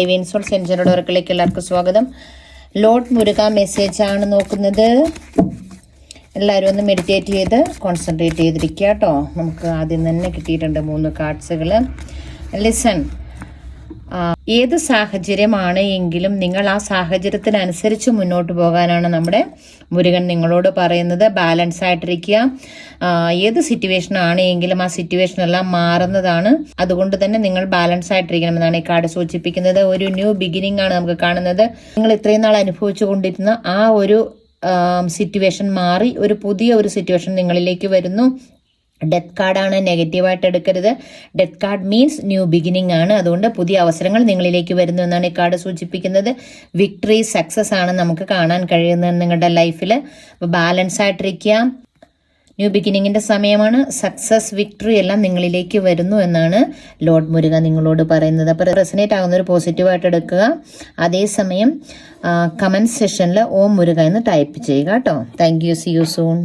Divine soul സെഞ്ചുറിയുടെ വർക്കിലേക്ക് എല്ലാവർക്കും സ്വാഗതം. Lord Muruga message ആണ് നോക്കുന്നത്. എല്ലാവരും ഒന്ന് മെഡിറ്റേറ്റ് ചെയ്ത് കോൺസെൻട്രേറ്റ് ചെയ്തിരിക്കുക കേട്ടോ. നമുക്ക് ആദ്യം തന്നെ കിട്ടിയിട്ടുണ്ട് 3 കാർഡ്സുകൾ. ലിസൺ, ഏത് സാഹചര്യമാണ് എങ്കിലും നിങ്ങൾ ആ സാഹചര്യത്തിനനുസരിച്ച് മുന്നോട്ട് പോകാനാണ് നമ്മുടെ മുരുകൻ നിങ്ങളോട് പറയുന്നത്. ബാലൻസ് ആയിട്ടിരിക്കുക. ഏത് സിറ്റുവേഷൻ ആണ് എങ്കിലും ആ സിറ്റുവേഷൻ എല്ലാം മാറുന്നതാണ്. അതുകൊണ്ട് തന്നെ നിങ്ങൾ ബാലൻസ് ആയിട്ടിരിക്കണമെന്നാണ് ഈ കാർഡ് സൂചിപ്പിക്കുന്നത്. ഒരു ന്യൂ ബിഗിനിങ് ആണ് നമുക്ക് കാണുന്നത്. നിങ്ങൾ ഇത്രയും നാൾ അനുഭവിച്ചു കൊണ്ടിരുന്ന ആ ഒരു സിറ്റുവേഷൻ മാറി ഒരു പുതിയ ഒരു സിറ്റുവേഷൻ നിങ്ങളിലേക്ക് വരുന്നു. ഡെത്ത് കാർഡാണ്, നെഗറ്റീവായിട്ട് എടുക്കരുത്. Death card means new beginning ആണ്. അതുകൊണ്ട് പുതിയ അവസരങ്ങൾ നിങ്ങളിലേക്ക് വരുന്നു എന്നാണ് ഈ കാർഡ് സൂചിപ്പിക്കുന്നത്. വിക്ടറി, സക്സസ് ആണ് നമുക്ക് കാണാൻ കഴിയുന്നത് നിങ്ങളുടെ ലൈഫിൽ. അപ്പോൾ ബാലൻസ് ആയിട്ടിരിക്കുക. ന്യൂ ബിഗിനിങ്ങിന്റെ സമയമാണ്. സക്സസ്, വിക്ടറി എല്ലാം നിങ്ങളിലേക്ക് വരുന്നു എന്നാണ് ലോർഡ് മുരുക നിങ്ങളോട് പറയുന്നത്. അപ്പോൾ റെസനേറ്റ് ആകുന്ന ഒരു പോസിറ്റീവായിട്ട് എടുക്കുക. അതേസമയം കമന്റ് സെക്ഷനിൽ ഓം മുരുക എന്ന് ടൈപ്പ് ചെയ്യുക കേട്ടോ. Thank you. See you soon.